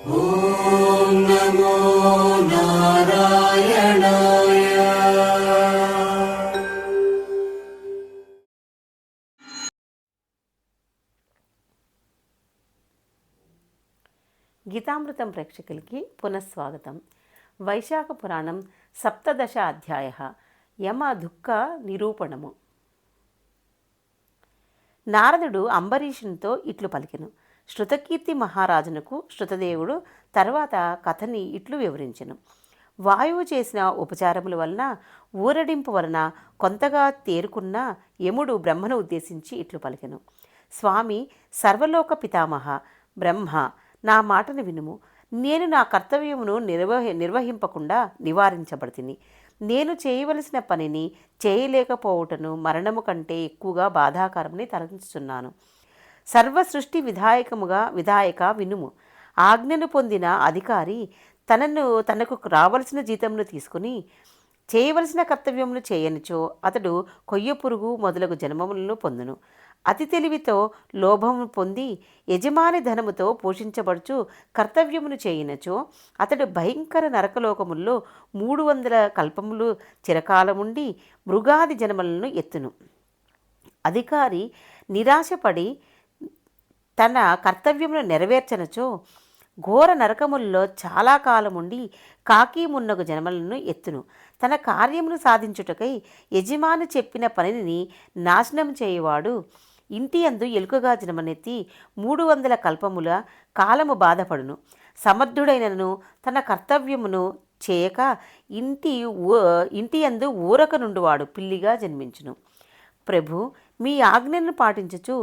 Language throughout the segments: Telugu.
ఓం నమో నారాయణాయ. గీతామృతం ప్రేక్షకులకి పునఃస్వాగతం. వైశాఖ పురాణం సప్తదశ అధ్యాయ యమ దుఃఖ నిరూపణము. నారదుడు అంబరీషునితో ఇట్లు పలికెను. శృతకీర్తి మహారాజునకు శృతదేవుడు తర్వాత కథని ఇట్లు వివరించెను. వాయువు చేసిన ఉపచారముల వలన ఊరడింపు వలన కొంతగా తేరుకున్న యముడు బ్రహ్మను ఉద్దేశించి ఇట్లు పలికెను. స్వామి, సర్వలోక పితామహ బ్రహ్మ, నా మాటను వినుము. నేను నా కర్తవ్యమును నిర్వహింపకుండా నివారించబడితిని. నేను చేయవలసిన పనిని చేయలేకపోవుటను మరణము కంటే ఎక్కువగా బాధాకరమని తలంచుచున్నాను. సర్వ సృష్టి విధాయక వినుము. ఆజ్ఞను పొందిన అధికారి తనకు రావలసిన జీతమును తీసుకుని చేయవలసిన కర్తవ్యమును చేయనిచో అతడు కొయ్య పురుగు మొదలగు జన్మములను పొందును. అతి తెలివితో లోభము పొంది యజమాని ధనముతో పోషించబడుచు కర్తవ్యమును చేయినచో అతడు భయంకర నరకలోకముల్లో 300 కల్పములు చిరకాలముండి మృగాది జన్మలను ఎత్తును. అధికారి నిరాశపడి తన కర్తవ్యమును నెరవేర్చనచో ఘోర నరకముల్లో చాలా కాలముండి కాకి మున్నగు జన్మలను ఎత్తును. తన కార్యమును సాధించుటకై యజమాని చెప్పిన పనిని నాశనం చేయువాడు ఇంటి యందు ఎలుకగా జన్మనెత్తి 300 కల్పముల కాలము బాధపడును. సమర్థుడైనను తన కర్తవ్యమును చేయక ఇంటి యందు ఊరక నుండివాడు పిల్లిగా జన్మించును. ప్రభు, మీ ఆజ్ఞను పాటించుచు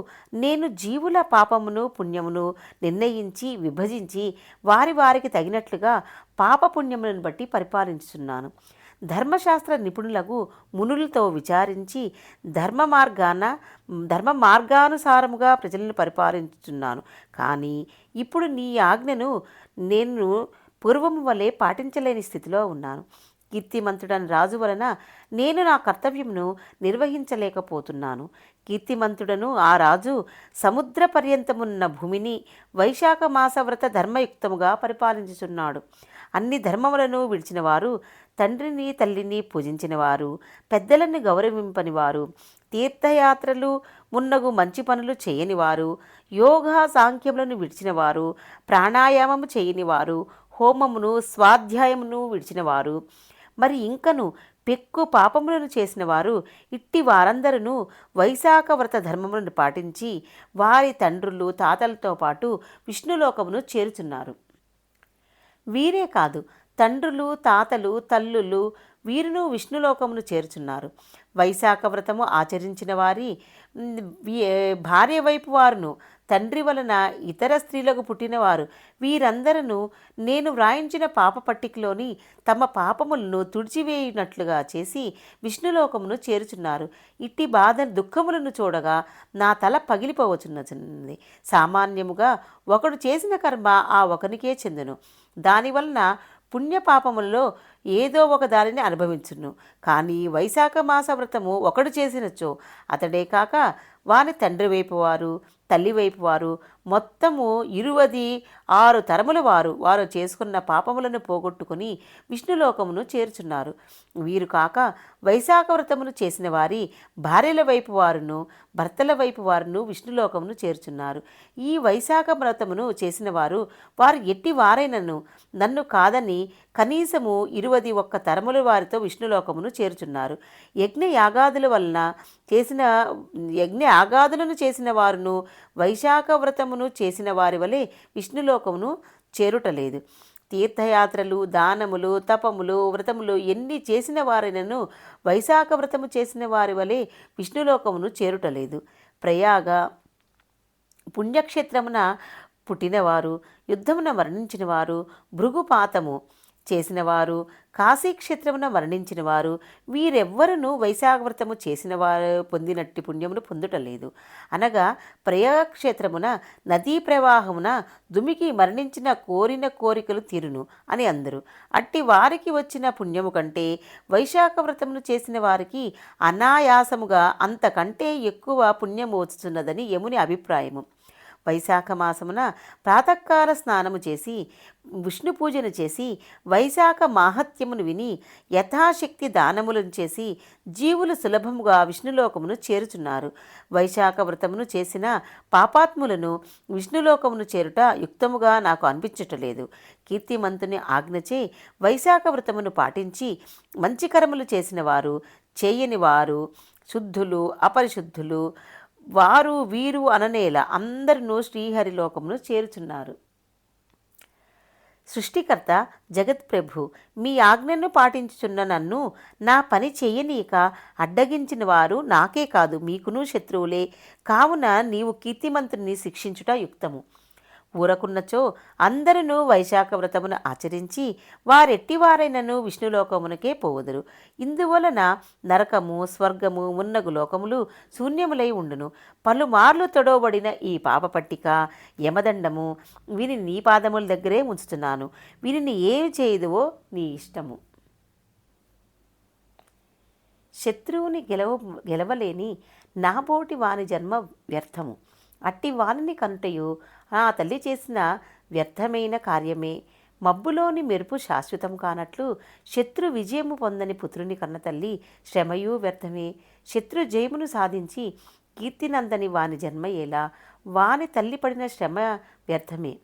నేను జీవుల పాపమును పుణ్యమును నిర్ణయించి విభజించి వారికి తగినట్లుగా పాపపుణ్యములను బట్టి పరిపాలించుచున్నాను. ధర్మశాస్త్ర నిపుణులకు మునులతో విచారించి ధర్మ మార్గానుసారముగా ప్రజలను పరిపాలించుచున్నాను. కానీ ఇప్పుడు నీ ఆజ్ఞను నేను పూర్వము వలె పాటించలేని స్థితిలో ఉన్నాను. కీర్తిమంతుడని రాజు వలన నేను నా కర్తవ్యమును నిర్వహించలేకపోతున్నాను. కీర్తిమంతుడను ఆ రాజు సముద్ర పర్యంతమున్న భూమిని వైశాఖ మాసవ్రత ధర్మయుక్తముగా పరిపాలించుచున్నాడు. అన్ని ధర్మములను విడిచినవారు, తండ్రిని తల్లిని పూజించినవారు, పెద్దలను గౌరవింపనివారు, తీర్థయాత్రలు మున్నగు మంచి పనులు చేయనివారు, యోగా సాంఖ్యములను విడిచినవారు, ప్రాణాయామము చేయనివారు, హోమమును స్వాధ్యాయమును విడిచినవారు, మరి ఇంకను పెక్కు పాపములను చేసిన వారు ఇట్టి వారందరూ వైశాఖ వ్రత ధర్మములను పాటించి వారి తండ్రులు తాతలతో పాటు విష్ణులోకమును చేరుచున్నారు. వీరే కాదు, తండ్రులు తాతలు తల్లులు వీరును విష్ణులోకమును చేర్చున్నారు. వైశాఖ వ్రతము ఆచరించిన వారి భార్య వైపు వారును తండ్రి వలన ఇతర స్త్రీలకు పుట్టినవారు వీరందరూ నేను వ్రాయించిన పాప పట్టికలోని తమ పాపములను తుడిచివేయునట్లుగా చేసి విష్ణులోకమును చేరుచున్నారు. ఇట్టి దుఃఖములను చూడగా నా తల పగిలిపోవచ్చున్నది. సామాన్యముగా ఒకడు చేసిన కర్మ ఆ ఒకనికే చెందును. దానివలన పుణ్యపాపములలో ఏదో ఒక దానిని అనుభవించును. కానీ వైశాఖ మాస వ్రతము ఒకడు చేసినచో అతడే కాక వాని తండ్రి వైపు వారు తల్లి వైపు వారు మొత్తము 26 తరముల వారు చేసుకున్న పాపములను పోగొట్టుకుని విష్ణులోకమును చేర్చున్నారు. వీరు కాక వైశాఖ వ్రతమును చేసిన వారి భార్యల వైపు వారును భర్తల వైపు వారును విష్ణులోకమును చేర్చున్నారు. ఈ వైశాఖ వ్రతమును చేసిన వారు ఎట్టి వారైనను నన్ను కాదని కనీసము 21 తరముల వారితో విష్ణులోకమును చేర్చున్నారు. యజ్ఞయాగాదులను చేసిన వారును వైశాఖ వ్రతమును చేసిన వారి వలె విష్ణులోకమును చేరుటలేదు. తీర్థయాత్రలు దానములు తపములు వ్రతములు ఎన్ని చేసిన వారైనను వైశాఖ వ్రతము చేసిన వారి వలె విష్ణులోకమును చేరుటలేదు. ప్రయాగ పుణ్యక్షేత్రమున పుట్టినవారు, యుద్ధమున మరణించిన వారు, భృగుపాతము చేసినవారు, కాశీక్షేత్రమున మరణించినవారు వీరెవ్వరూ వైశాఖవ్రతము చేసిన వారు పొందినట్టి పుణ్యమును పొందుటలేదు. అనగా ప్రయాగక్షేత్రమున నదీ ప్రవాహమున దుమికి మరణించిన కోరిన కోరికలు తీరును అని అందరు. అట్టి వారికి వచ్చిన పుణ్యము కంటే వైశాఖ వ్రతమును చేసిన వారికి అనాయాసముగా అంతకంటే ఎక్కువ పుణ్యము వచ్చుతున్నదని యముని అభిప్రాయము. వైశాఖ మాసమున ప్రాతకాల స్నానము చేసి విష్ణు పూజను చేసి వైశాఖ మాహత్యమును విని యథాశక్తి దానములను చేసి జీవులు సులభముగా విష్ణులోకమును చేరుచున్నారు. వైశాఖ వ్రతమును చేసిన పాపాత్ములను విష్ణులోకమును చేరుట యుక్తముగా నాకు అనిపించటలేదు. కీర్తిమంతుని ఆజ్ఞచే వైశాఖ వ్రతమును పాటించి మంచి కర్మలు చేసిన వారు, చేయని వారు, శుద్ధులు అపరిశుద్ధులు, వారు వీరు అననేల అందరినూ శ్రీహరిలోకమును చేరుచున్నారు. సృష్టికర్త జగత్ప్రభు, మీ ఆజ్ఞను పాటించుచున్న నన్ను నా పని చెయ్యనీక అడ్డగించిన వారు నాకే కాదు మీకును శత్రువులే. కావున నీవు కీర్తిమంతుని శిక్షించుట యుక్తము. ఊరకున్నచో అందరూ వైశాఖ వ్రతమును ఆచరించి వారెట్టివారైనను విష్ణులోకమునకే పోవుదురు. ఇందువలన నరకము, స్వర్గము, మున్నగు లోకములు శూన్యములై ఉండును. పలుమార్లు తొడవబడిన ఈ పాపపట్టిక, యమదండము వీని నీ పాదముల దగ్గరే ఉంచుతున్నాను. వీరిని ఏమి చేయదువో నీ ఇష్టము. శత్రువుని గెలవలేని నాబోటి వాని జన్మ వ్యర్థము. అట్టి వానిని కనుటయు ఆ తల్లి చేసిన వ్యర్థమైన కార్యమే. మబ్బులోని మెరుపు శాశ్వతం కానట్లు శత్రు విజయము పొందని పుత్రుని కన్న తల్లి శ్రమయు వ్యర్థమే. శత్రు జయమును సాధించి కీర్తినందని వాని జన్మ ఎలా? వాని తల్లి పడిన శ్రమ వ్యర్థమే.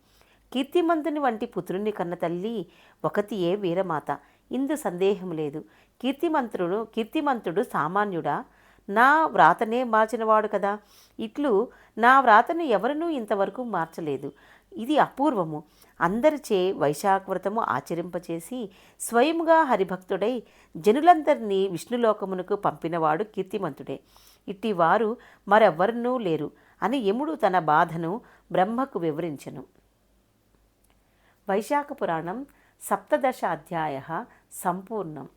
కీర్తిమంతుని వంటి పుత్రుని కన్న తల్లి ఒకతియే వీరమాత. ఇందు సందేహం లేదు. కీర్తిమంతుడు సామాన్యుడా? నా వ్రాతనే మార్చినవాడు కదా. ఇట్లు నా వ్రాతను ఎవరినూ ఇంతవరకు మార్చలేదు. ఇది అపూర్వము. అందరిచే వైశాఖ వ్రతము ఆచరింపచేసి స్వయముగా హరిభక్తుడై జనులందరినీ విష్ణులోకమునకు పంపినవాడు కీర్తిమంతుడే. ఇట్టి వారు మరెవ్వరనూ లేరు అని యముడు తన బాధను బ్రహ్మకు వివరించెను. వైశాఖ పురాణం 17 అధ్యాయః సంపూర్ణం.